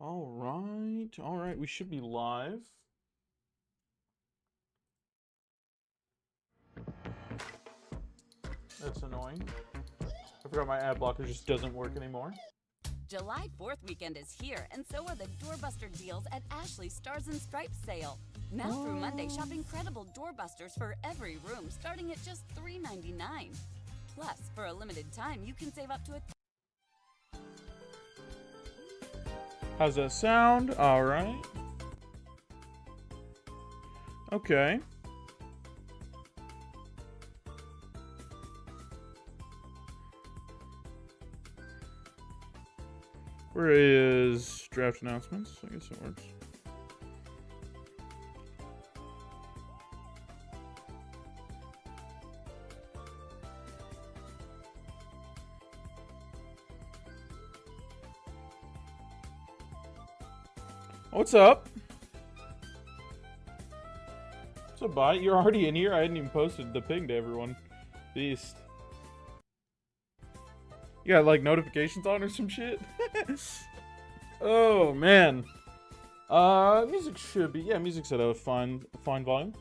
All right, we should be live. That's annoying. I forgot my ad blocker just doesn't work anymore. July 4th weekend is here, and so are the doorbuster deals at Ashley's Stars and Stripes sale. Now through Monday, shop incredible doorbusters for every room, starting at just $3.99. Plus, for a limited time, you can save up to a... How's that sound? All right. Okay. Where is draft announcements? I guess it works. What's up? What's up, bot? You're already in here? I hadn't even posted the ping to everyone. Beast. You got, like, notifications on or some shit? Oh, man. Music should be... Yeah, music's at a fine volume.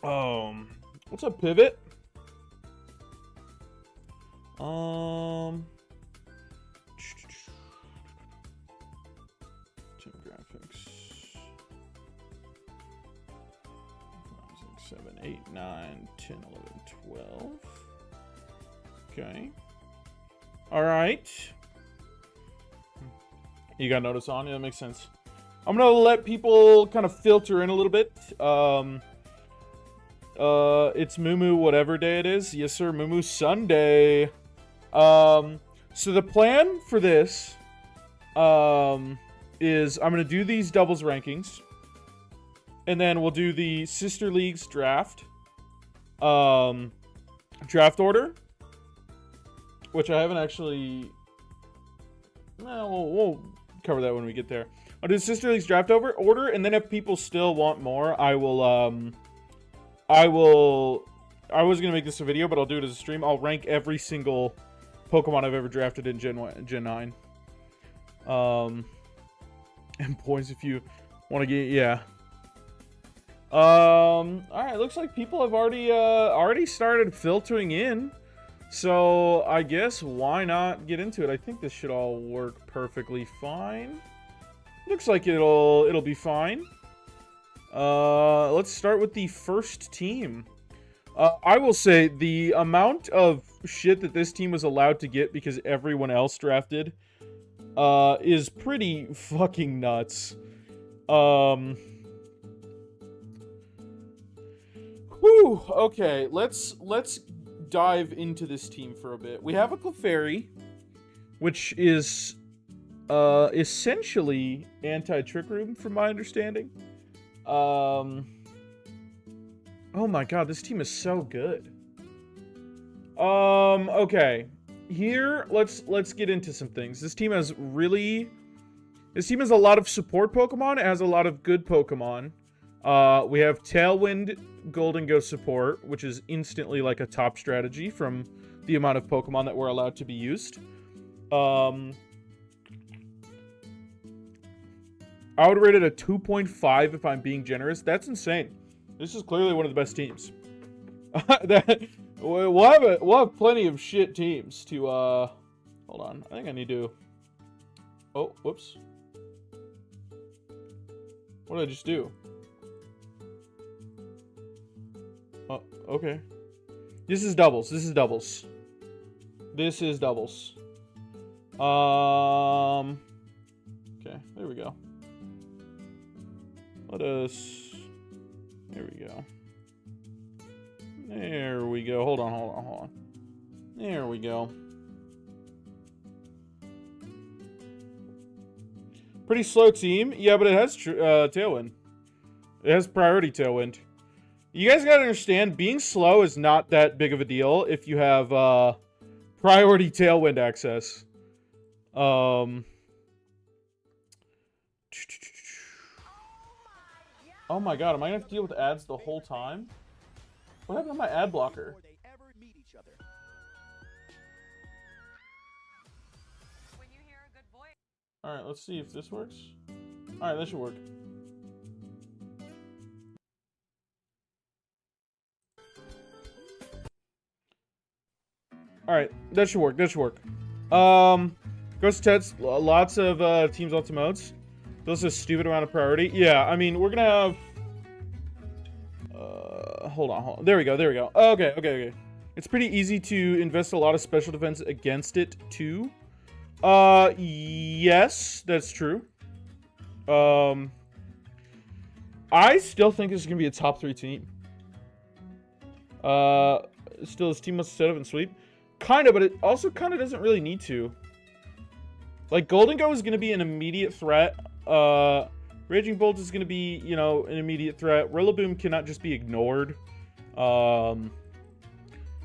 What's up, Pivot? Team graphics. 5, 6, 7, 8, 9, 10, 11, 12. Okay. All right. You got notice on? Yeah, that makes sense. I'm gonna let people kind of filter in a little bit. It's Moo whatever day it is. Yes, sir. Moo Sunday. So the plan for this, is I'm gonna do these doubles rankings, and then we'll do the sister leagues draft, draft order. Which I haven't actually... Well, we'll cover that when we get there. I'll do the Sister League's draft order, and then if people still want more, I was going to make this a video, but I'll do it as a stream. I'll rank every single Pokemon I've ever drafted in Gen 9. And points if you want to get... Yeah. Alright, looks like people have already started filtering in. So, I guess, why not get into it? I think this should all work perfectly fine. Looks like it'll be fine. Let's start with the first team. I will say, the amount of shit that this team was allowed to get because everyone else drafted, is pretty fucking nuts. Whew, okay, let's dive into this team for a bit. We have a Clefairy, which is essentially anti-Trick Room from my understanding. Oh my god, this team is so good. Okay. Here, let's get into some things. This team has a lot of support Pokemon. It has a lot of good Pokemon. We have Tailwind Golden Ghost support, which is instantly like a top strategy from the amount of Pokemon that were allowed to be used. I would rate it a 2.5 if I'm being generous. That's insane. This is clearly one of the best teams. We'll have plenty of shit teams to, hold on. I think I need to... Oh, whoops. What did I just do? Oh, okay. This is doubles. Okay, there we go. There we go. Hold on. There we go. Pretty slow team. Yeah, but it has Tailwind. It has priority Tailwind. You guys gotta understand, being slow is not that big of a deal if you have priority Tailwind access. Oh my god, am I gonna have to deal with ads the whole time? What happened to my ad blocker? All right, let's see if this works. All right, that should work. All right, that should work. That should work. Ghost Tets, lots of teams lots of modes. Those are a stupid amount of priority. Yeah, I mean, we're gonna have. Hold on. There we go. There we go. Okay. It's pretty easy to invest a lot of special defense against it too. Yes, that's true. I still think this is gonna be a top 3 team. Still, this team must set up and sweep. Kind of, but it also kind of doesn't really need to. Like, Golden Go is gonna be an immediate threat. Raging Bolt is gonna be, you know, an immediate threat. Rillaboom cannot just be ignored.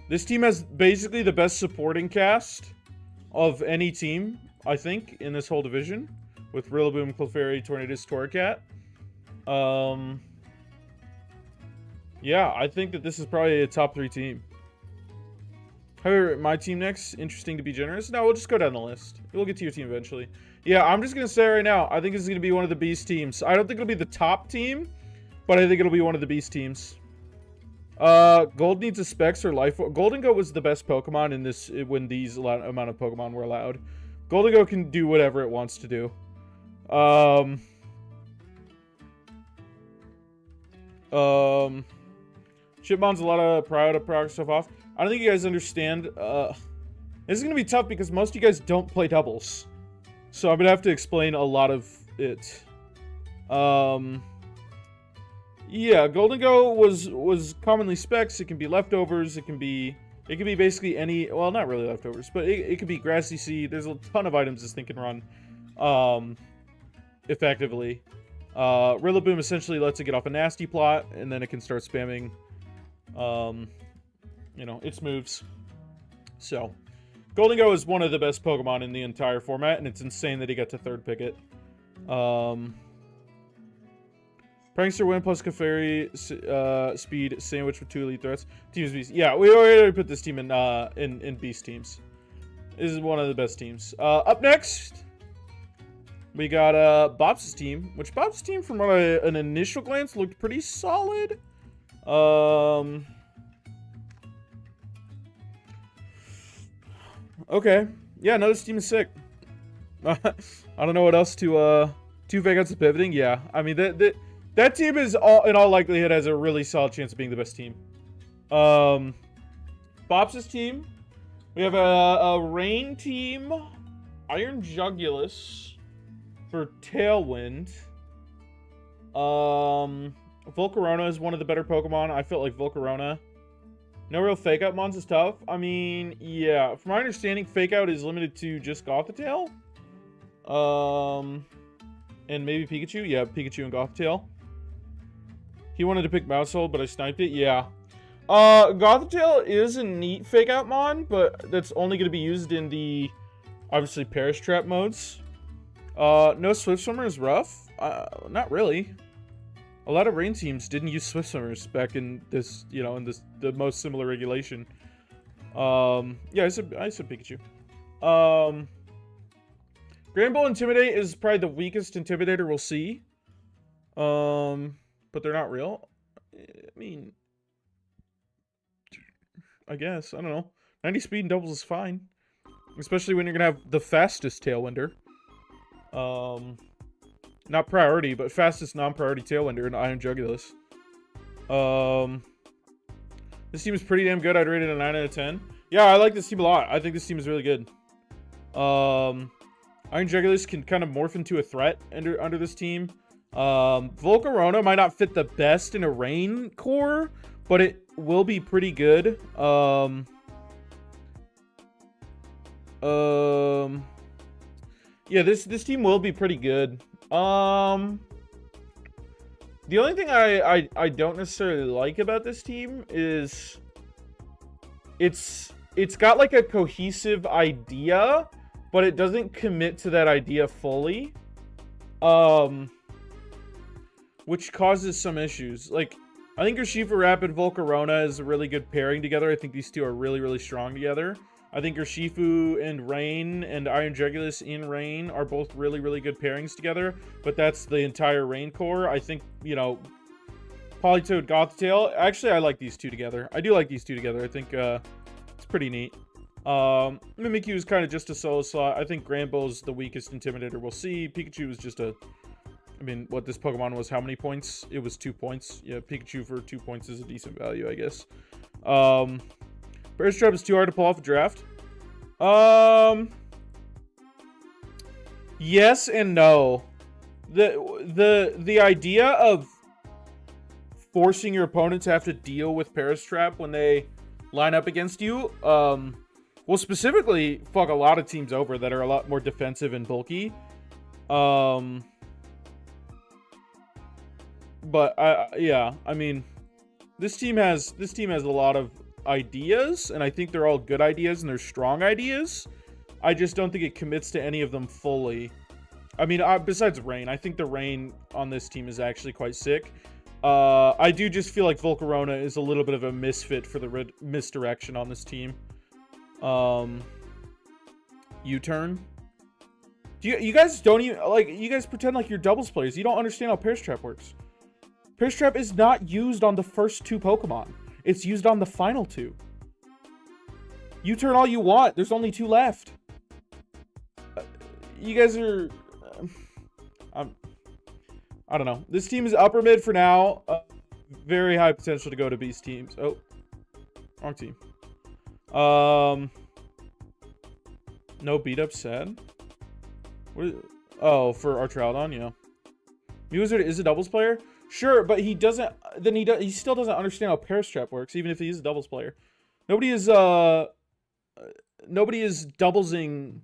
This team has basically the best supporting cast of any team, I think, in this whole division. With Rillaboom, Clefairy, Tornadus, Torracat. Yeah, I think that this is probably a top 3 team. However, my team next, interesting to be generous. No, we'll just go down the list. We'll get to your team eventually. Yeah, I'm just going to say right now, I think this is going to be one of the beast teams. I don't think it'll be the top team, but I think it'll be one of the beast teams. Gold needs a Specs or Life. Golden Go was the best Pokemon in this when these amount of Pokemon were allowed. Golden Go can do whatever it wants to do. Chipmon's a lot of proud of progress stuff off. I don't think you guys understand. This is going to be tough because most of you guys don't play doubles. So I'm going to have to explain a lot of it. Yeah, Golden Go was commonly Specs. It can be leftovers. It can be basically any, well, not really leftovers, but it could be Grassy Seed. There's a ton of items this thing can run effectively. Rillaboom essentially lets it get off a nasty plot, and then it can start spamming you know, its moves. So, Golden Go is one of the best Pokemon in the entire format, and it's insane that he got to 3rd pick it. Prankster win plus Clefairy speed sandwich with 2 elite threats. Teams Beast. Yeah, we already put this team in Beast teams. This is one of the best teams. Up next, we got Bob's team, which Bob's team, from an initial glance, looked pretty solid. Okay. Yeah, no, this team is sick. I don't know what else to 2 Vegas of pivoting. Yeah, I mean that team is in all likelihood has a really solid chance of being the best team. Bob's team, we have a Rain team, Iron Jugulus for Tailwind. Volcarona is one of the better Pokemon. I felt like Volcarona. No real Fake Out mons is tough. I mean, yeah. From my understanding, Fake Out is limited to just Gothitail. And maybe Pikachu. Yeah, Pikachu and Gothitail. He wanted to pick Mousehold, but I sniped it. Yeah. Gothitail is a neat Fake Out mon, but that's only going to be used in the, obviously, Perish Trap modes. No Swift Swimmer is rough. Not really. A lot of Rain teams didn't use Swift Swimmers back in this, you know, in this the most similar regulation. Yeah, I said Pikachu. Granbull Intimidate is probably the weakest Intimidator we'll see. But they're not real. I mean, I guess. I don't know. 90 speed and doubles is fine. Especially when you're going to have the fastest Tailwinder. Not priority, but fastest non-priority Tailwinder in Iron Jugulus. This team is pretty damn good. I'd rate it a 9 out of 10. Yeah, I like this team a lot. I think this team is really good. Iron Jugulus can kind of morph into a threat under this team. Volcarona might not fit the best in a Rain core, but it will be pretty good. Yeah, this team will be pretty good. The only thing I don't necessarily like about this team is it's got like a cohesive idea, but it doesn't commit to that idea fully. Which causes some issues. Like, I think Urshifu Rapid Volcarona is a really good pairing together. I think these two are really, really strong together. I think Urshifu and Rain and Iron Jugulus in Rain are both really, really good pairings together. But that's the entire Rain core. I think, you know, Politoed, Gothitail. Actually, I like these two together. I do like these two together. I think it's pretty neat. Mimikyu is kind of just a solo slot. I think Granbull's the weakest Intimidator. We'll see. Pikachu is just a... I mean, what this Pokemon was, how many points? It was 2 points. Yeah, Pikachu for 2 points is a decent value, I guess. Bear's Trap is too hard to pull off a draft. Yes and no. The idea of forcing your opponent to have to deal with Bear's Trap when they line up against you, will specifically fuck a lot of teams over that are a lot more defensive and bulky. But yeah, I mean, this team has a lot of ideas, and I think they're all good ideas and they're strong ideas. I just don't think it commits to any of them fully. I mean, besides Rain, I think the Rain on this team is actually quite sick. I do just feel like Volcarona is a little bit of a misfit for the misdirection on this team. U-turn. You guys don't even, like, you guys pretend like you're doubles players. You don't understand how Bear's Trap works. Bear's Trap is not used on the first 2 Pokemon. It's used on the final 2. You turn all you want. There's only 2 left. You guys are... I don't know. This team is upper mid for now. Very high potential to go to beast teams. Oh. Wrong team. No beat up said. Oh, for Artraldon, yeah. Mewizard is a doubles player? Sure, but he doesn't. Then he still doesn't understand how Bear's Trap works, even if he's a doubles player. Nobody is doublesing.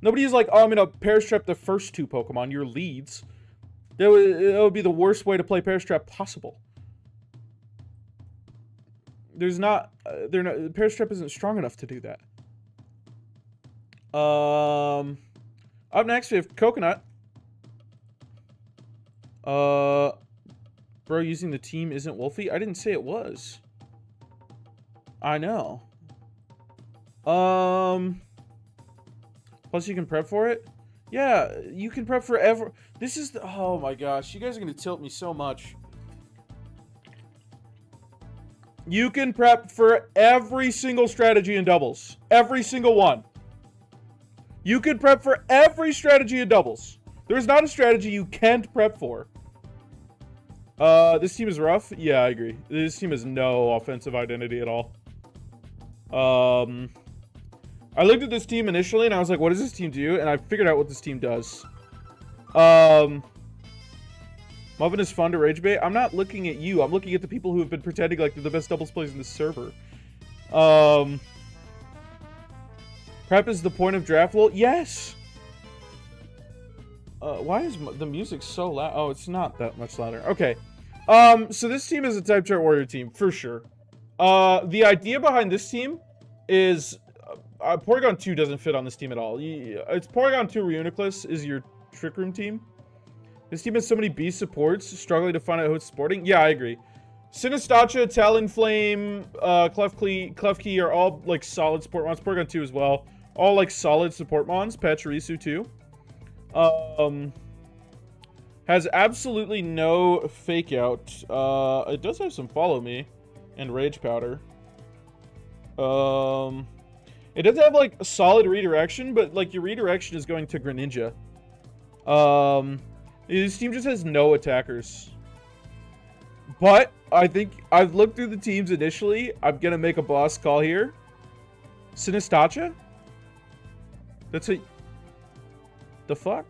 Nobody is like, oh, I'm gonna Bear's Trap the first 2 Pokemon, your leads. It would be the worst way to play Bear's Trap possible. There's not. Bear's Trap isn't strong enough to do that. Up next we have Coconut. Bro, using the team isn't Wolfie? I didn't say it was. I know. Plus you can prep for it? Yeah, you can prep forever. This is the... Oh my gosh, you guys are going to tilt me so much. You can prep for every single strategy in doubles. Every single one. You can prep for every strategy in doubles. There's not a strategy you can't prep for. This team is rough. Yeah, I agree. This team has no offensive identity at all. I looked at this team initially and I was like, what does this team do? And I figured out what this team does. Muffin is fun to rage bait. I'm not looking at you. I'm looking at the people who have been pretending like they're the best doubles players in this server. Prep is the point of draft lol. Yes! Why is the music so loud? Oh, it's not that much louder. Okay. So this team is a type chart warrior team, for sure. The idea behind this team is... Porygon 2 doesn't fit on this team at all. It's Porygon 2 Reuniclus is your Trick Room team. This team has so many beast supports, struggling to find out who it's supporting. Yeah, I agree. Sinistacha, Talonflame, Klefki are all, like, solid support mons. Porygon 2 as well. All, like, solid support mons. Pachirisu, too. Has absolutely no fake out. It does have some follow me and rage powder. It does have like a solid redirection, but like your redirection is going to Greninja. This team just has no attackers. But I think I've looked through the teams initially. I'm gonna make a boss call here. Sinistacha? That's a... The fuck?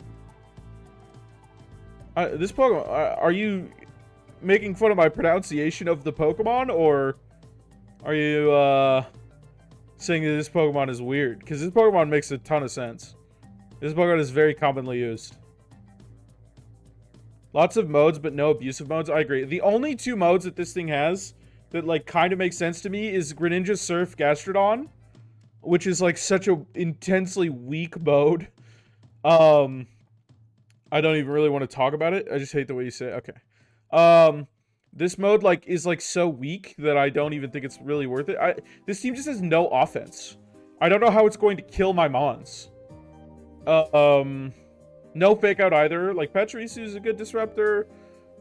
This Pokemon... Are you making fun of my pronunciation of the Pokemon? Or are you, saying that this Pokemon is weird? Because this Pokemon makes a ton of sense. This Pokemon is very commonly used. Lots of modes, but no abusive modes. I agree. The only 2 modes that this thing has that, like, kind of make sense to me is Greninja, Surf, Gastrodon. Which is, like, such a intensely weak mode. I don't even really want to talk about it. I just hate the way you say it. Okay. This mode, like, is, like, so weak that I don't even think it's really worth it. This team just has no offense. I don't know how it's going to kill my Mons. No fake out either. Like, Pachirisu is a good disruptor.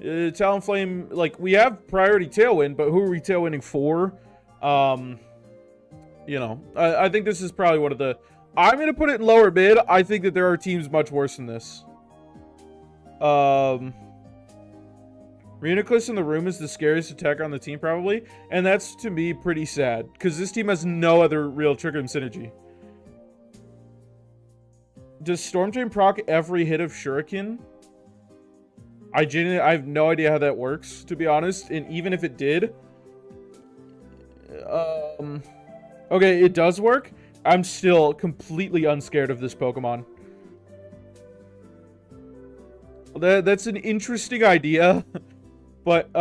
Talonflame, like, we have priority Tailwind, but who are we Tailwinding for? You know, I think this is probably one of the... I'm going to put it in lower mid. I think that there are teams much worse than this. Reuniclus in the room is the scariest attacker on the team, probably. And that's, to me, pretty sad. Because this team has no other real Trick Room synergy. Does Storm Drain proc every hit of Shuriken? I have no idea how that works, to be honest. And even if it did... okay, it does work. I'm still completely unscared of this Pokemon. That's an interesting idea. But,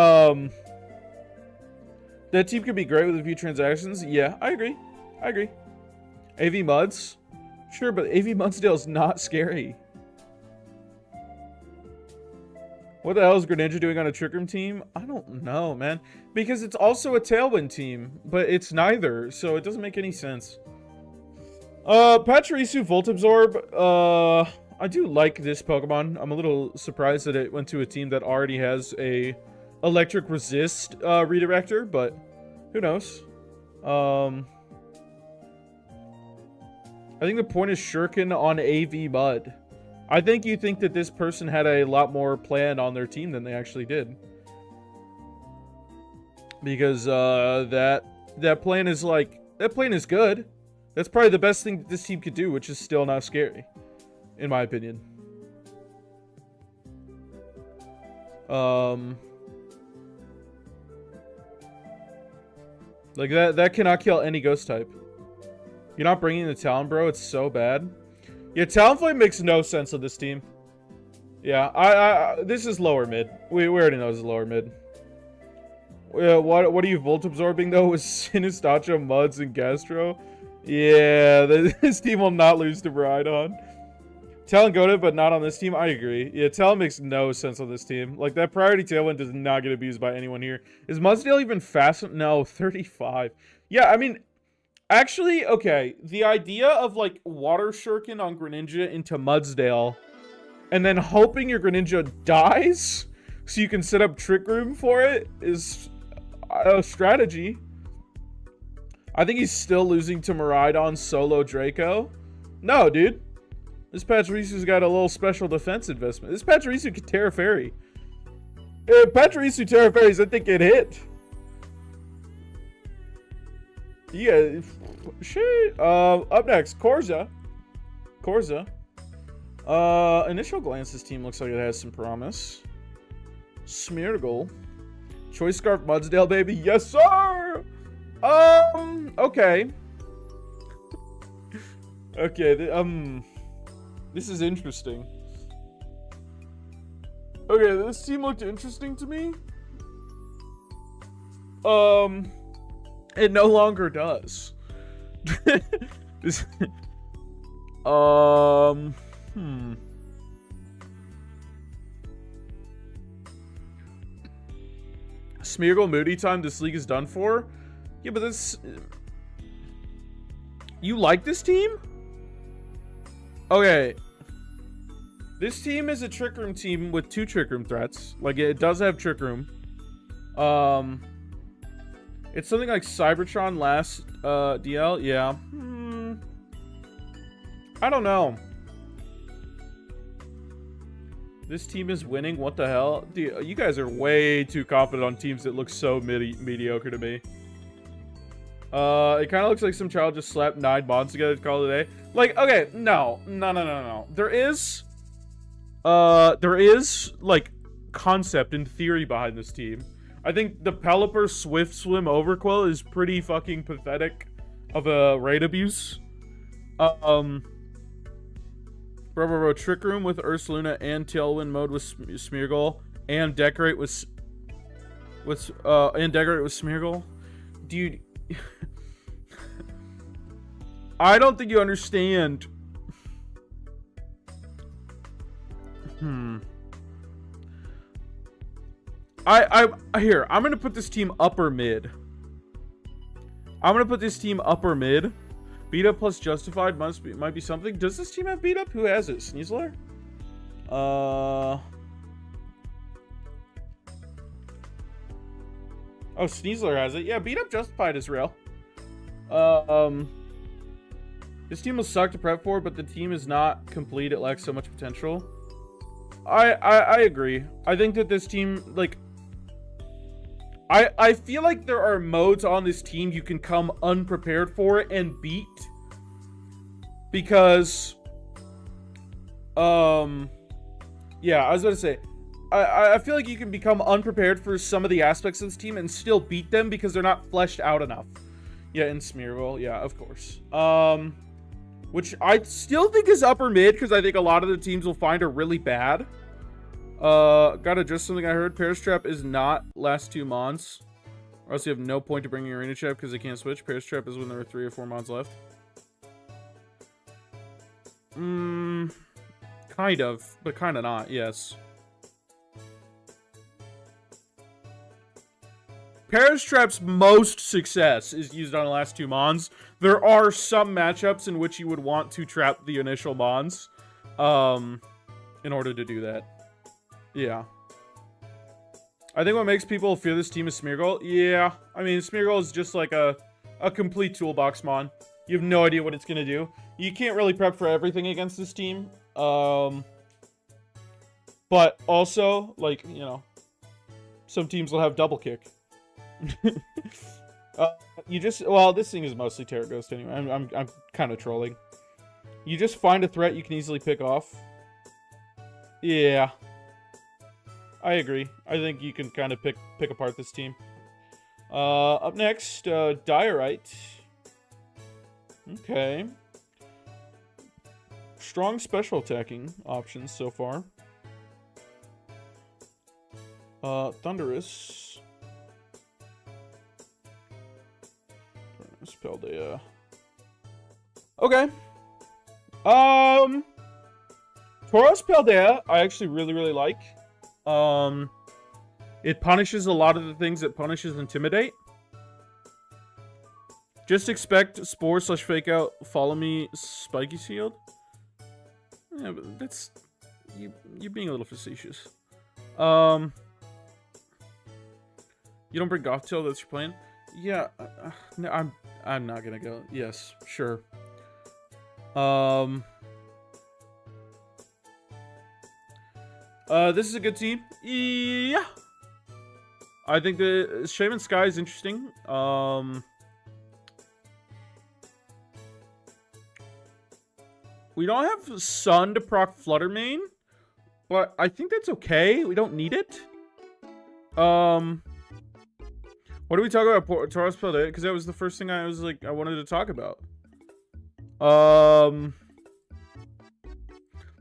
that team could be great with a few transactions. Yeah, I agree. I agree. AV Muds? Sure, but AV Mudsdale is not scary. What the hell is Greninja doing on a Trick Room team? I don't know, man. Because it's also a Tailwind team, but it's neither, so it doesn't make any sense. Pachirisu Volt Absorb. I do like this Pokemon. I'm a little surprised that it went to a team that already has a Electric Resist redirector, but who knows? I think the point is Shuriken on AV Mud. I think you think that this person had a lot more planned on their team than they actually did. Because that plan is like... That plan is good. That's probably the best thing that this team could do, which is still not scary. In my opinion. Like, that cannot kill any ghost type. You're not bringing the Talon, bro. It's so bad. Yeah, Talonflame makes no sense of this team. Yeah, this is lower mid. We already know this is lower mid. What are you Volt Absorbing, though, with Sinistacho, Muds, and Gastro? Yeah, this team will not lose to Miraidon. Talon goated, but not on this team. I agree. Yeah, Talon makes no sense on this team. Like, that priority Tailwind does not get abused by anyone here. Is Mudsdale even fast? No, 35. Yeah, I mean, actually, okay. The idea of, like, Water Shuriken on Greninja into Mudsdale, and then hoping your Greninja dies so you can set up Trick Room for it is a strategy. I think he's still losing to Miraidon solo Draco. No, dude. This Pachirisu's got a little special defense investment. This Pachirisu can Terra Fairy. Pachirisu Terra Fairies, I think it hit. Yeah. Shit. Up next, Corza. Initial glance, this team looks like it has some promise. Smeargle. Choice Scarf Mudsdale, baby. Yes, sir! Okay. Okay, this is interesting. Okay, this team looked interesting to me. It no longer does. This, Smeargle Moody time, this league is done for? Yeah, but this... You like this team? Okay. This team is a Trick Room team with 2 Trick Room threats. Like, it does have Trick Room. It's something like Cybertron last DL. Yeah. I don't know. This team is winning. What the hell? Dude, you guys are way too confident on teams that look so mediocre to me. It kind of looks like some child just slapped 9 bonds together to call it a day. Like, okay, no. There is, like, concept and theory behind this team. I think the Pelipper Swift Swim Overquill is pretty fucking pathetic of a raid abuse. Bro, Trick Room with Ursaluna and Tailwind mode with Smeargle and Decorate with Smeargle. Dude, I don't think you understand. Here, I'm gonna put this team upper mid. Beat up plus justified might be something. Does this team have beat up? Who has it? Sneasler? Oh, Sneasler has it. Yeah, beat up justified is real. This team will suck to prep for, but the team is not complete. It lacks so much potential. I agree. I think that this team, like, I feel like there are modes on this team you can come unprepared for and beat. Because, yeah, I was going to say, I feel like you can become unprepared for some of the aspects of this team and still beat them because they're not fleshed out enough. Yeah, in Smearville, yeah, of course. Which I still think is upper mid because I think a lot of the teams will find are really bad. Gotta adjust something I heard. Paris Trap is not last 2 mons. Or else you have no point to bringing Arena Trap because they can't switch. Paris Trap is when there are 3 or 4 mons left. Kind of, but kind of not, yes. Paris Trap's most success is used on the last 2 mons. There are some matchups in which you would want to trap the initial mons in order to do that. Yeah. I think what makes people fear this team is Smeargle. Yeah, I mean, Smeargle is just like a complete toolbox mon. You have no idea what it's going to do. You can't really prep for everything against this team. But also, like, you know, some teams will have double kick. Well, this thing is mostly Terror Ghost anyway. I'm kind of trolling. You just find a threat you can easily pick off. Yeah. I agree. I think you can kind of pick apart this team. Up next, Diorite. Okay. Strong special attacking options so far. Thunderous. Paldea. Okay. Tauros Paldea, I actually really like. It punishes a lot of the things that punishes Intimidate. Just expect Spore / Fake Out, Follow Me, Spiky Shield. Yeah, but that's... You're being a little facetious. You don't bring Gothtail, that's your plan? Yeah, no, I'm not gonna go. Yes, sure. This is a good team. Yeah. I think the Shaman Sky is interesting. We don't have Sun to proc Flutter Mane, but I think that's okay. We don't need it. What do we talk about? Tauros Paldea? Because that was the first thing I wanted to talk about.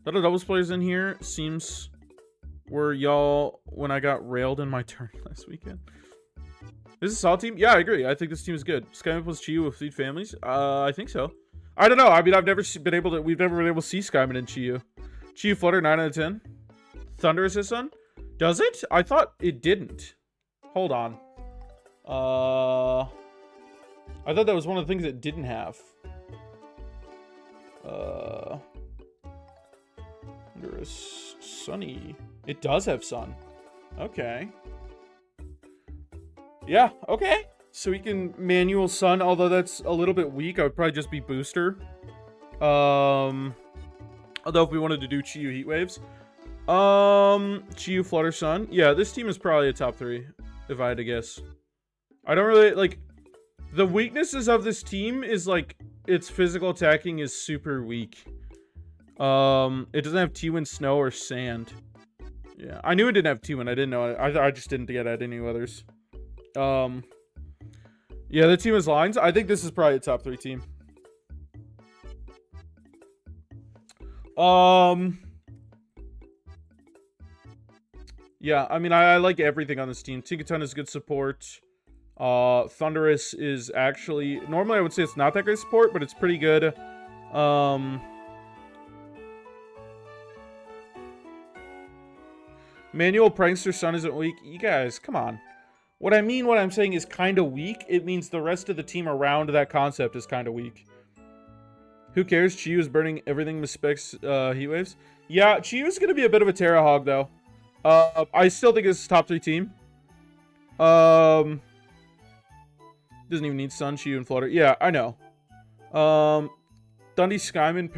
Little doubles players in here seems were y'all when I got railed in my turn last weekend. This is a solid team? Yeah, I agree. I think this team is good. Skyman plus Chiyu with Fleet Families? I think so. I don't know. I mean, we've never been able to see Skyman and Chiyu. Chiyu Flutter, 9 out of 10. Thunder Assist Sun? Does it? I thought it didn't. Hold on. I thought that was one of the things it didn't have. Under a Sunny. It does have Sun. Okay. Yeah, okay. So we can manual Sun, although that's a little bit weak. I would probably just be Booster. Although if we wanted to do Chiyu Heat Waves. Chiyu Flutter Sun. Yeah, this team is probably a top 3, if I had to guess. I don't really, like, the weaknesses of this team is, like, its physical attacking is super weak. It doesn't have T-Wind, Snow, or Sand. Yeah, I knew it didn't have T-Wind. I didn't know it. I just didn't get at any others. Yeah, the team is lines. I think this is probably a top 3 team. Yeah, I mean, I like everything on this team. Tinkaton is good support. Thunderous is actually... Normally, I would say it's not that great support, but it's pretty good. Manual Prankster Sun isn't weak. You guys, come on. What I'm saying is kind of weak. It means the rest of the team around that concept is kind of weak. Who cares? Chi is burning everything with specs heat waves. Yeah, Chi is going to be a bit of a Terra hog, though. I still think this is top 3 team. Doesn't even need Sun, Chi, and Flutter. Yeah, I know. Dundee, Skyman,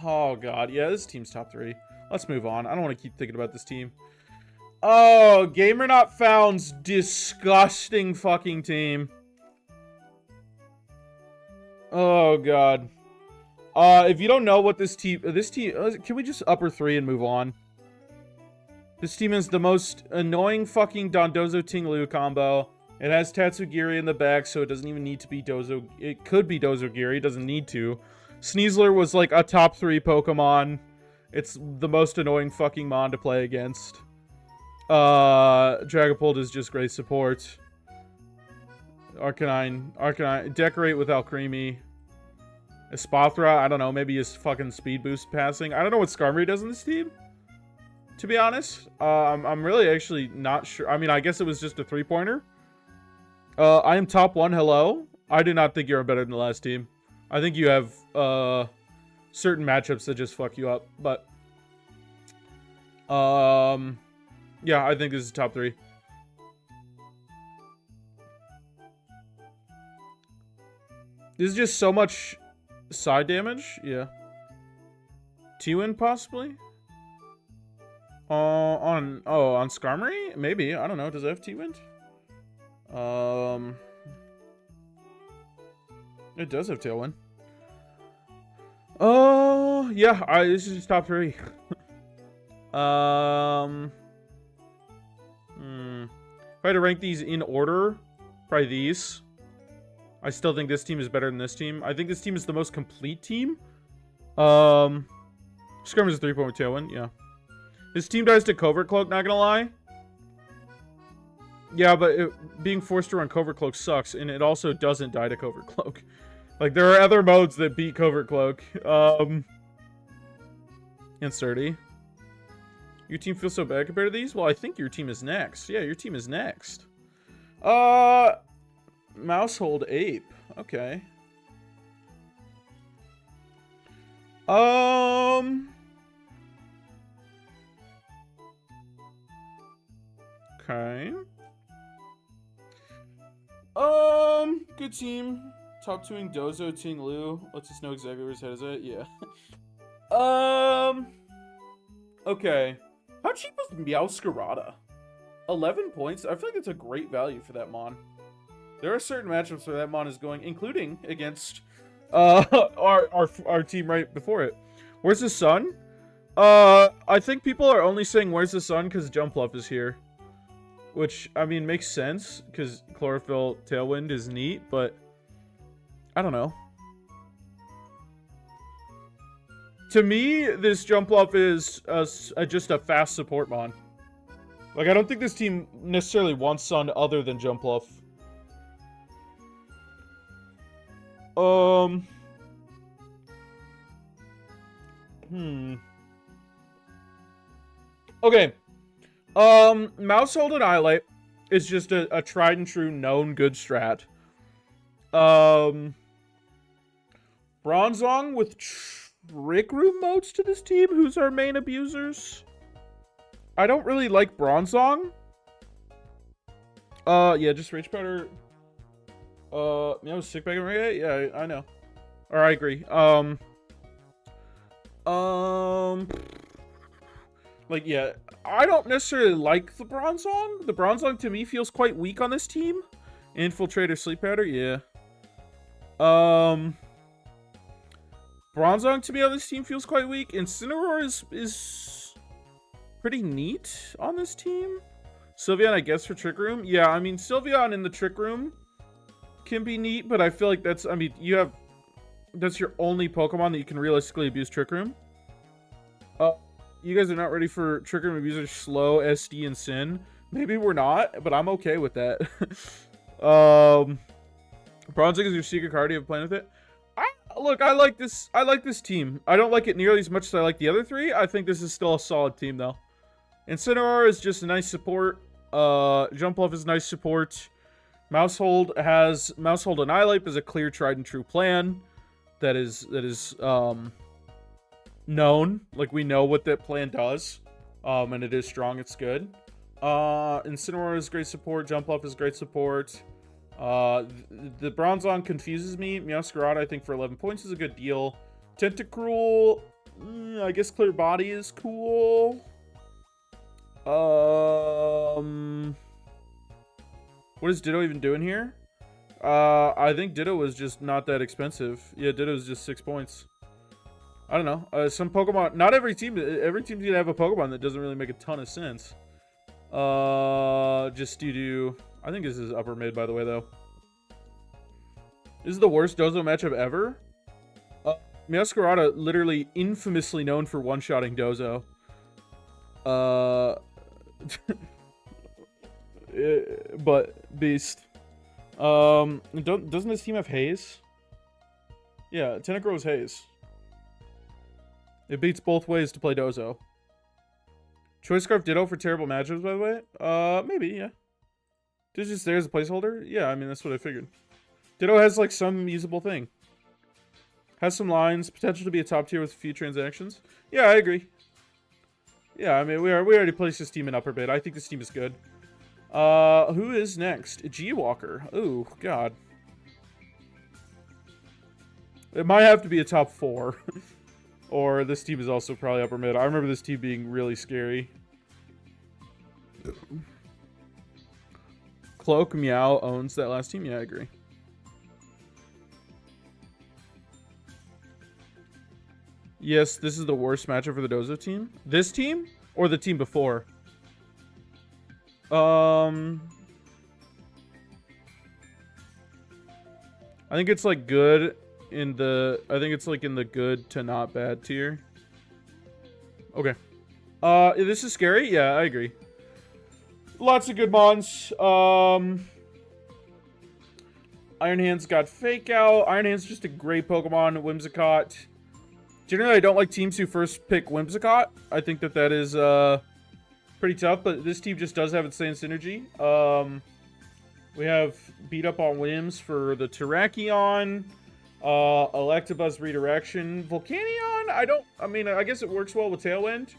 oh, God. Yeah, this team's top 3. Let's move on. I don't want to keep thinking about this team. Oh, Gamer Not Found's disgusting fucking team. Oh, God. If you don't know what this team, can we just upper 3 and move on? This team is the most annoying fucking Dondozo Ting Liu combo. It has Tatsugiri in the back, so it doesn't even need to be Dozo. It could be Dozogiri, it doesn't need to. Sneasler was like a top 3 Pokemon. It's the most annoying fucking Mon to play against. Dragapult is just great support. Arcanine, Decorate with Alcremie. Espathra, I don't know, maybe his fucking speed boost passing. I don't know what Skarmory does in this team, to be honest. I'm really actually not sure. I mean, I guess it was just a 3-pointer. I am top 1, hello. I do not think you're better than the last team. I think you have, certain matchups that just fuck you up, but, yeah, I think this is top 3. This is just so much side damage, yeah. T-Win, possibly? On Skarmory? Maybe, I don't know, does it have T-Wind? It does have Tailwind. Oh, yeah, this is just top 3. If I had to rank these in order, probably these. I still think this team is better than this team. I think this team is the most complete team. Skirmish is a 3-point Tailwind, yeah. This team dies to Covert Cloak, not gonna lie. Yeah, but being forced to run Covert Cloak sucks, and it also doesn't die to Covert Cloak. Like, there are other modes that beat Covert Cloak. And Sturdy. Your team feels so bad compared to these? Well, I think your team is next. Yeah, your team is next. Mousehold Ape. Okay. Okay. Good team. Top 2ing Dozo, Ting Lu. Let's just know exactly where his head is at. Yeah. Okay. How cheap was Meowscarada? 11 points? I feel like that's a great value for that Mon. There are certain matchups where that Mon is going, including against our team right before it. Where's the sun? I think people are only saying where's the sun because Jumpluff is here. Which, I mean, makes sense, because Chlorophyll Tailwind is neat, but I don't know. To me, this Jumpluff is just a fast support Mon. Like, I don't think this team necessarily wants Sun other than Jumpluff. Okay. Mousehold and Eyelight is just a tried and true known good strat. Bronzong with Trick Room modes to this team. Who's our main abusers? I don't really like Bronzong. Yeah, just Rage Powder. Yeah, was sick back in Reggae? Yeah, I know. Or I agree. Like, yeah, I don't necessarily like the Bronzong. The Bronzong to me feels quite weak on this team. Infiltrator, Sleep Powder, yeah. Bronzong to me on this team feels quite weak. Incineroar is pretty neat on this team. Sylveon, I guess, for Trick Room. Yeah, I mean, Sylveon in the Trick Room can be neat, but I feel like that's, I mean, that's your only Pokemon that you can realistically abuse Trick Room. You guys are not ready for Trick Room abusers Slow, SD, and Sin. Maybe we're not, but I'm okay with that. Bronzong is your secret card. Do you have a plan with it? Look, I like this team. I don't like it nearly as much as I like the other 3. I think this is still a solid team, though. Incineroar is just a nice support. Jumpluff is nice support. Mousehold and Eyelight is a clear, tried and true plan that is known. Like, we know what that plan does. And it is strong. It's good. Incineroar is great support. Jump Up is great support. The Bronzong confuses me. Meowscarada, I think, for 11 points is a good deal. Tentacruel, I guess Clear Body is cool. What is Ditto even doing here? I think Ditto was just not that expensive. Yeah, Ditto is just 6 points. I don't know. Some Pokemon, not every team's gonna have a Pokemon that doesn't really make a ton of sense. Just due to, I think this is upper mid, by the way, though. This is the worst Dozo matchup ever. Meowscarada, literally infamously known for one-shotting Dozo. But beast. Doesn't this team have Haze? Yeah, Tentacruel is Haze. It beats both ways to play Dozo. Choice Scarf Ditto for terrible matchups, by the way? Maybe, yeah. It's just there as a placeholder? Yeah, I mean, that's what I figured. Ditto has, like, some usable thing. Has some lines, potential to be a top tier with a few transactions. Yeah, I agree. Yeah, I mean, we already placed this team in upper bid. I think this team is good. Who is next? G-Walker. Ooh, God. It might have to be a top 4. Or this team is also probably upper mid. I remember this team being really scary. Cloak Meow owns that last team. Yeah, I agree. Yes, this is the worst matchup for the Dozo team. This team or the team before? I think it's like good in the, I think it's like in the good to not bad tier. Okay. This is scary. Yeah, I agree. Lots of good mons. Iron Hand's got Fake Out. Iron Hand's just a great Pokemon. Whimsicott. Generally, I don't like teams who first pick Whimsicott. I think that is pretty tough, but this team just does have insane synergy. We have beat up on Whims for the Terrakion. Electabuzz redirection. Volcanion, I guess it works well with Tailwind.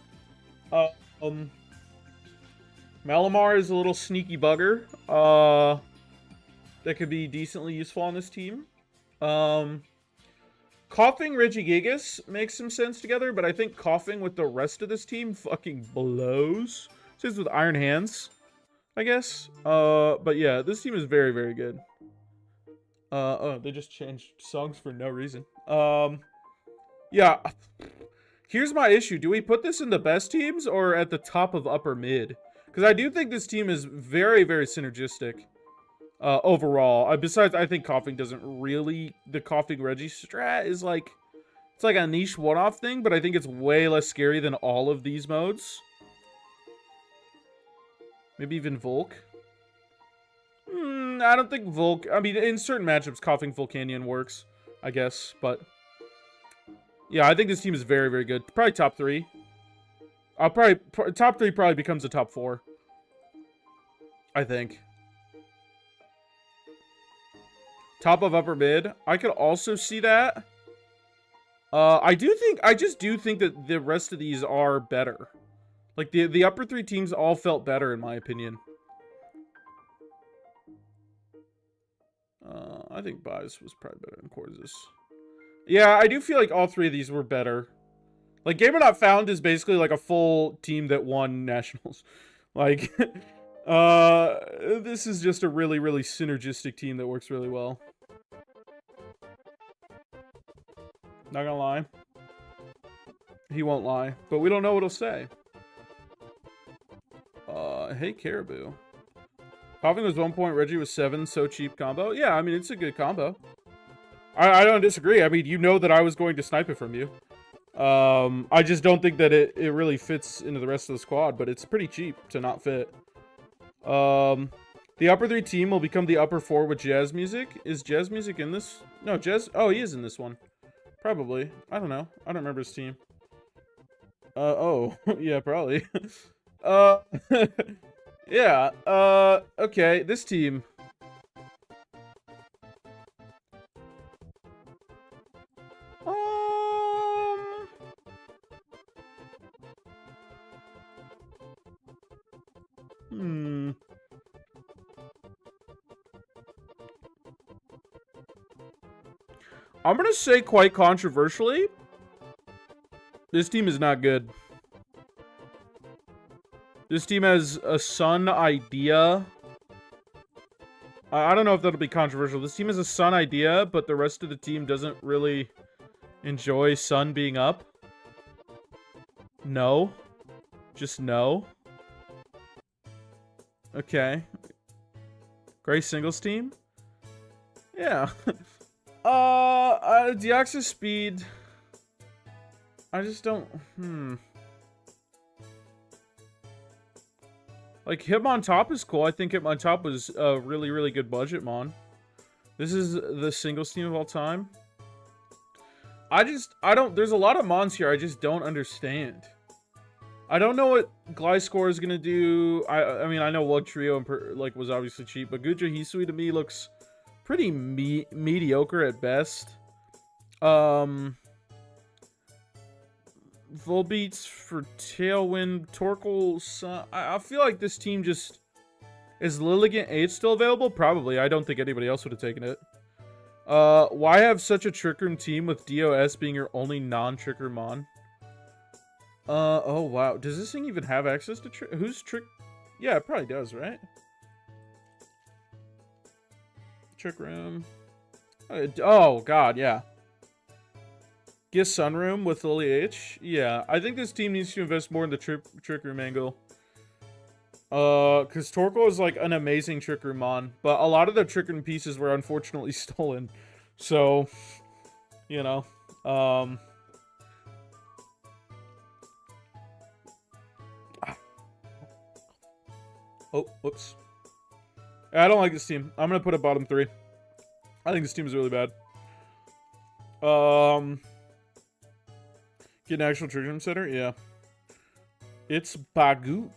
Malamar is a little sneaky bugger. That could be decently useful on this team. Coughing Regigigas makes some sense together, but I think Coughing with the rest of this team fucking blows. Same with Iron Hands, I guess. But yeah, this team is very, very good. Oh, they just changed songs for no reason. Yeah. Here's my issue. Do we put this in the best teams or at the top of upper mid? Because I do think this team is very, very synergistic. Overall. Besides, I think Coughing doesn't really... The Coughing Reggie strat is like... It's like a niche one-off thing, but I think it's way less scary than all of these modes. Maybe even Volk. I don't think Volk... I mean, in certain matchups, Coughing Volcanion works, I guess, but... Yeah, I think this team is very, very good. Probably top 3. Top 3 probably becomes a top 4. I think. Top of upper mid. I could also see that. I just do think that the rest of these are better. Like, the upper 3 teams all felt better, in my opinion. I think Bias was probably better than Corzus. Yeah, I do feel like all 3 of these were better. Like, Gamer Not Found is basically like a full team that won Nationals. Like, this is just a really, really synergistic team that works really well. Not gonna lie. He won't lie. But we don't know what he'll say. Hey, Caribou. Coughing was 1 point, Reggie was 7, so cheap combo. Yeah, I mean, it's a good combo. I don't disagree. I mean, you know that I was going to snipe it from you. I just don't think that it really fits into the rest of the squad, but it's pretty cheap to not fit. The upper 3 team will become the upper 4 with Jazz Music. Is Jazz Music in this? No, Jazz... Oh, he is in this one. Probably. I don't know. I don't remember his team. Oh. Yeah, probably. Yeah. Okay. This team. I'm gonna say quite controversially, this team is not good. This team has a Sun idea. I don't know if that'll be controversial. This team has a Sun idea, but the rest of the team doesn't really enjoy Sun being up. No. Just no. Okay. Gray singles team? Yeah. Deoxys speed. I just don't. Like, Hitmon Top is cool. I think Hitmon Top was a really, really good budget mon. This is the singles team of all time. I don't. There's a lot of mons here I just don't understand. I don't know what Gliscor is gonna do. I mean, I know Lug Trio like was obviously cheap, but Guja Hisui to me looks pretty mediocre at best. Volbeats for Tailwind, Torkoal, I feel like this team just... Is Lilligant 8 still available? Probably. I don't think anybody else would have taken it. Why have such a Trick Room team with DOS being your only non-Trick Room mon? Oh wow. Does this thing even have access to Trick? Who's Trick? Yeah, it probably does, right? Trick Room. Oh god, yeah. Get Sunroom with Lily H. Yeah, I think this team needs to invest more in the Trick Room angle. Because Torkoal is like an amazing Trick Room mon, but a lot of the Trick Room pieces were unfortunately stolen. So, you know, oh, whoops. I don't like this team. I'm gonna put it bottom 3. I think this team is really bad. Get an actual Trick Room center? Yeah. It's Bagoot.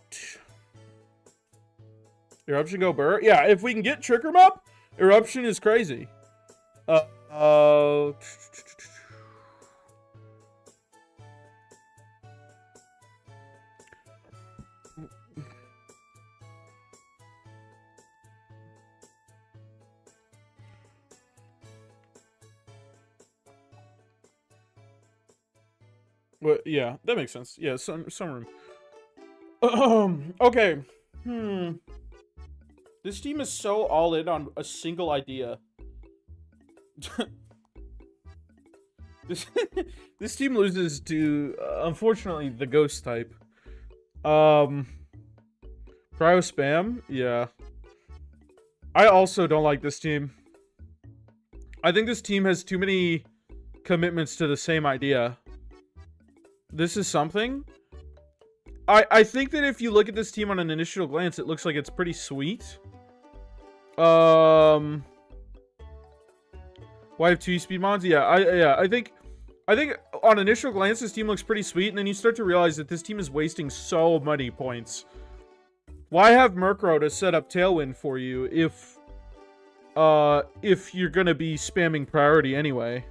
Eruption go Burr? Yeah, if we can get Trick Room up, Eruption is crazy. Well, yeah, that makes sense. Yeah, some room. Okay. This team is so all in on a single idea. This team loses to, unfortunately, the ghost type. Cryo Spam? Yeah. I also don't like this team. I think this team has too many commitments to the same idea. This is something. I think that if you look at this team on an initial glance, it looks like it's pretty sweet. Why have 2 speed mons? Yeah, I think on initial glance this team looks pretty sweet, and then you start to realize that this team is wasting so many points. Why have Murkrow to set up Tailwind for you if you're gonna be spamming priority anyway?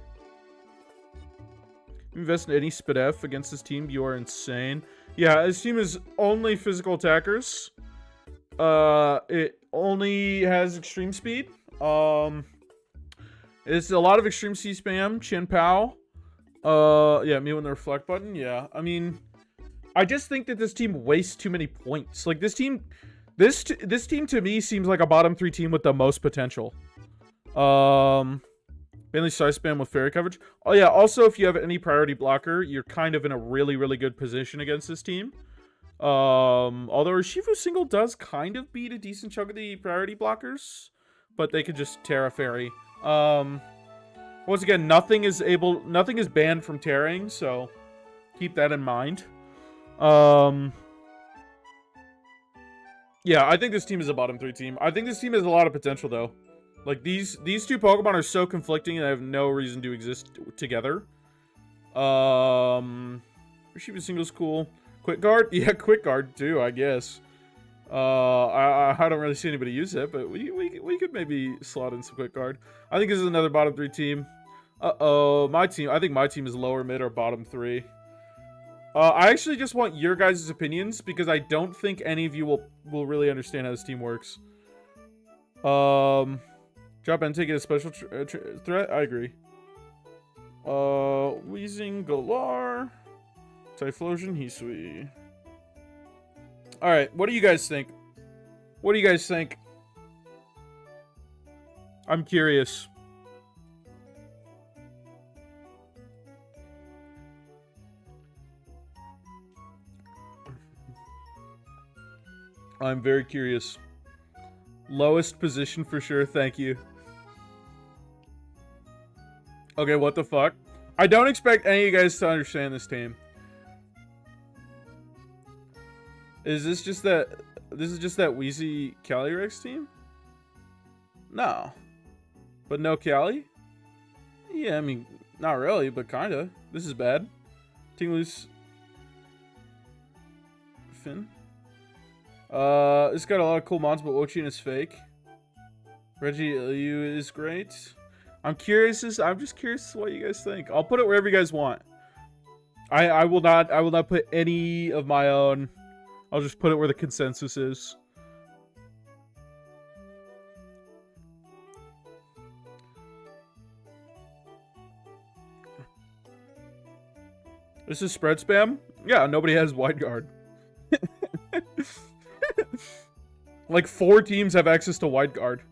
Invest in any Spadef against this team, you are insane. Yeah, this team is only physical attackers. It only has extreme speed. It's a lot of extreme C spam, Chin Pao. Yeah, me with the reflect button. Yeah, I mean, I just think that this team wastes too many points. Like this team to me seems like a bottom 3 team with the most potential. Mainly size spam with fairy coverage. Oh yeah, also if you have any priority blocker, you're kind of in a really, really good position against this team. Although Urshifu single does kind of beat a decent chunk of the priority blockers, but they could just Terra Fairy. Once again, nothing is banned from tearing, so keep that in mind. Yeah, I think this team is a bottom 3 team. I think this team has a lot of potential though. Like these 2 Pokemon are so conflicting and they have no reason to exist together. Urshifu single's cool. Quick Guard? Yeah, Quick Guard too, I guess. I don't really see anybody use it, but we could maybe slot in some Quick Guard. I think this is another bottom 3 team. My team. I think my team is lower mid or bottom 3. I actually just want your guys' opinions because I don't think any of you will really understand how this team works. Drop and take it a special threat. I agree. Wheezing Galar, Typhlosion, Hisui. All right, what do you guys think? What do you guys think? I'm curious. I'm very curious. Lowest position for sure, thank you. Okay, what the fuck? I don't expect any of you guys to understand this team. Is this just that... This is just that Wheezy Calyrex team? No. But no Cali? Yeah, I mean, not really, but kinda. This is bad. Tingloose... Finn? It's got a lot of cool mods, but Ochin is fake. Reggie Liu is great. I'm just curious what you guys think. I'll put it wherever you guys want. I will not put any of my own. I'll just put it where the consensus is. This is spread spam? Yeah, nobody has wide guard. Like 4 teams have access to wide guard.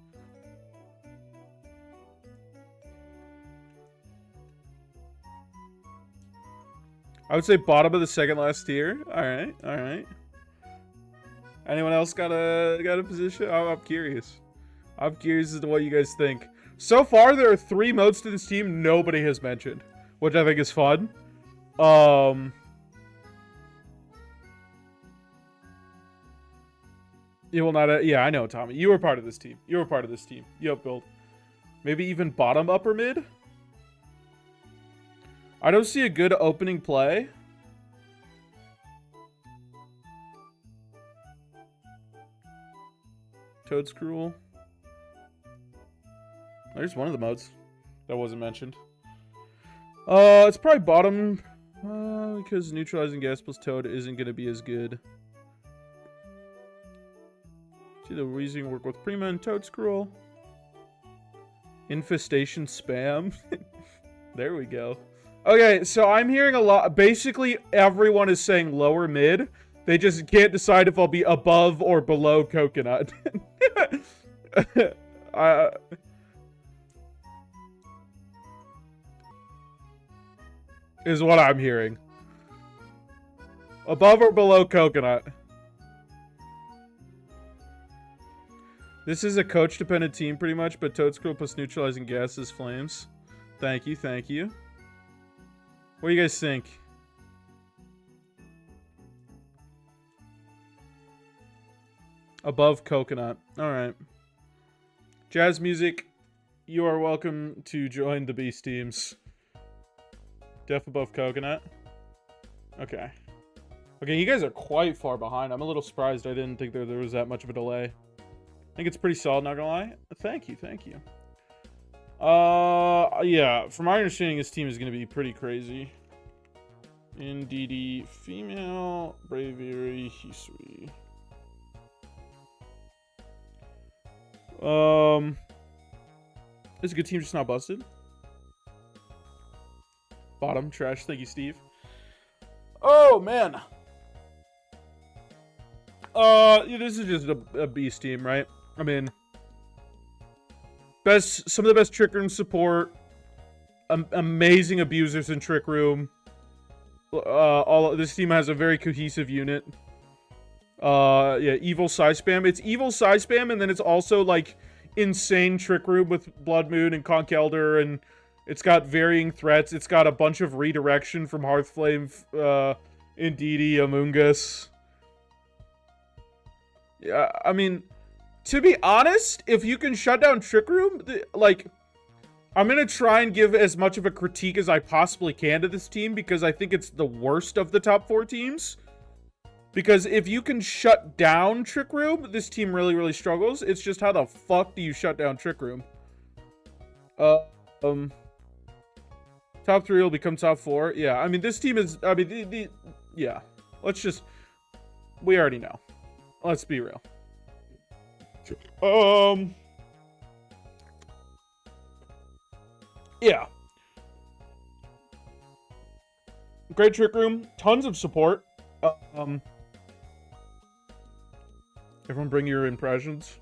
I would say bottom of the second last tier. All right, all right. Anyone else got a position? I'm curious. I'm curious as to what you guys think. So far, there are 3 modes to this team nobody has mentioned, which I think is fun. You will not. Yeah, I know, Tommy. You were part of this team. You were part of this team. Yup, build. Maybe even bottom, upper, mid. I don't see a good opening play. Toadscruel. There's one of the modes that wasn't mentioned. It's probably bottom because neutralizing gas plus Toad isn't going to be as good. See the Weezing work with Prima and Toadscruel. Infestation spam. There we go. Okay, so I'm hearing a lot. Basically, everyone is saying lower mid. They just can't decide if I'll be above or below Coconut. Is what I'm hearing. Above or below Coconut. This is a coach-dependent team, pretty much, but Toadscruel plus neutralizing gas is flames. Thank you, thank you. What do you guys think? Above Coconut. Alright. Jazz Music, you are welcome to join the Beast teams. Def above Coconut. Okay. Okay, you guys are quite far behind. I'm a little surprised. I didn't think there was that much of a delay. I think it's pretty solid, not gonna lie. Thank you, thank you. Yeah, from my understanding, this team is gonna be pretty crazy. Ndidi, female, Bravery, Hisui. It's a good team, just not busted. Bottom, trash. Thank you, Steve. Oh, man. Yeah, this is just a beast team, right? I mean, some of the best Trick Room support. Amazing abusers in Trick Room. This team has a very cohesive unit. Yeah, evil size spam. It's evil size spam, and then it's also like insane Trick Room with Blood Moon and Conch Elder, and it's got varying threats. It's got a bunch of redirection from Hearthflame, Indeedee, Amoongus. Yeah, I mean, to be honest, if you can shut down Trick Room, like, I'm going to try and give as much of a critique as I possibly can to this team because I think it's the worst of the top 4 teams. Because if you can shut down Trick Room, this team really, really struggles. It's just how the fuck do you shut down Trick Room? Top 3 will become top 4. Yeah, I mean, this team is... I mean, Yeah. Let's just... We already know. Let's be real. Yeah. Great Trick Room. Tons of support. Everyone bring your impressions.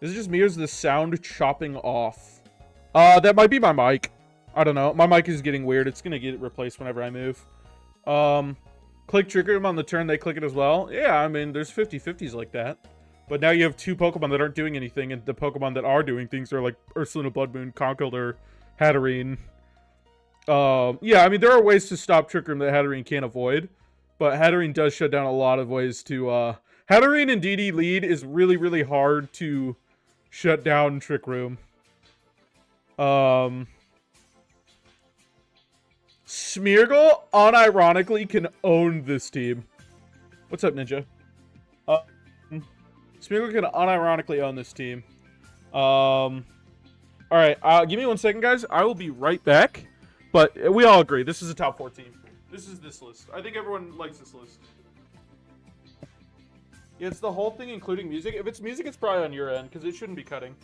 Is it just me or is the sound chopping off? That might be my mic. I don't know. My mic is getting weird. It's gonna get replaced whenever I move. Click Trick Room on the turn they click it as well. Yeah, I mean, there's 50-50s like that. But now you have two Pokemon that aren't doing anything, and the Pokemon that are doing things are like Ursaluna Blood Moon, Conkeldurr, Hatterene. Yeah, I mean, there are ways to stop Trick Room that Hatterene can't avoid. But Hatterene does shut down a lot of ways to, Hatterene and DD lead is really, really hard to shut down Trick Room. Smeargle, unironically, can own this team. What's up, Ninja? Smeargle can unironically own this team. Alright, give me 1 second, guys. I will be right back. But we all agree, this is a top 4 team. This is this list. I think everyone likes this list. Yeah, it's the whole thing, including music. If it's music, it's probably on your end, because it shouldn't be cutting.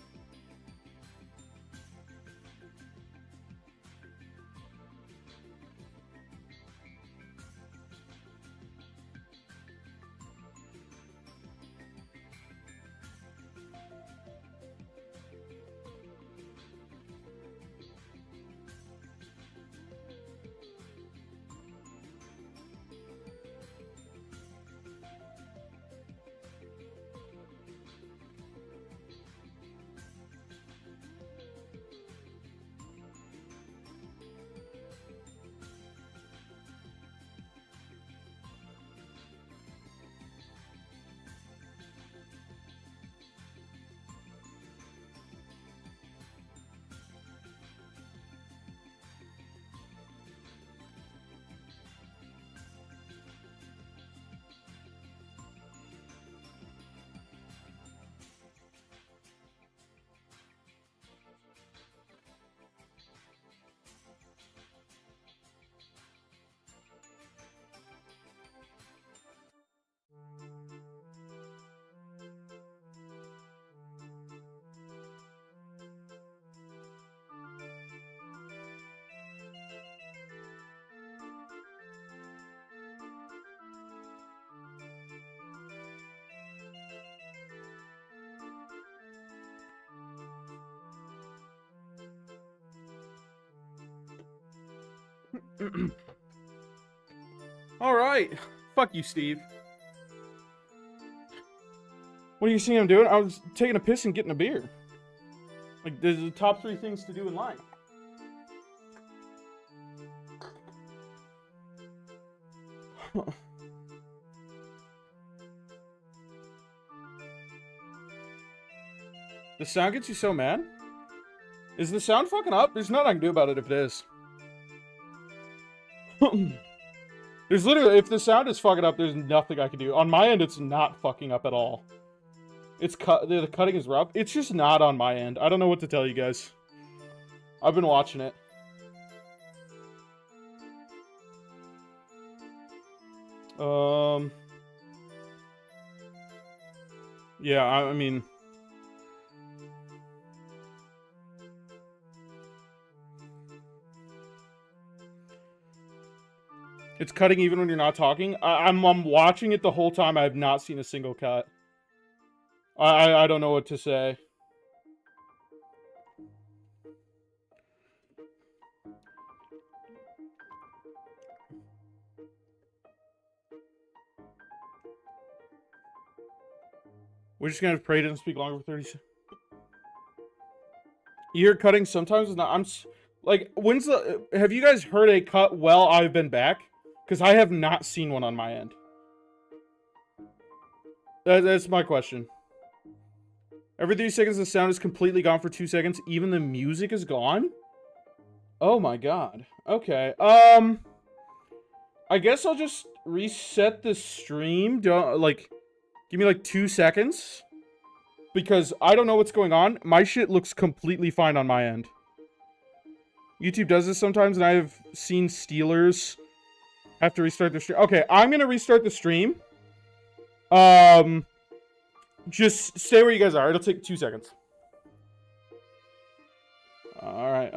Alright. Fuck you, Steve. What are you seeing I'm doing? I was taking a piss and getting a beer. Like, there's the top 3 things to do in life. The sound gets you so mad? Is the sound fucking up? There's nothing I can do about it if it is. There's literally, if the sound is fucking up, there's nothing I can do. On my end, it's not fucking up at all. It's the cutting is rough. It's just not on my end. I don't know what to tell you guys. I've been watching it. Yeah, I mean... It's cutting even when you're not talking. I'm watching it the whole time. I have not seen a single cut. I don't know what to say. We're just gonna pray it doesn't speak longer for 30 seconds. You hear cutting sometimes. It's not. Like, when's the... Have you guys heard a cut while I've been back? Because I have not seen one on my end. That's my question. Every 3 seconds, the sound is completely gone for 2 seconds. Even the music is gone? Oh my god. Okay. I guess I'll just reset the stream. Like, give me like 2 seconds. Because I don't know what's going on. My shit looks completely fine on my end. YouTube does this sometimes, and I have seen Steelers Have to restart the stream. Okay, I'm gonna restart the stream. Just stay where you guys are. It'll take 2 seconds. All right.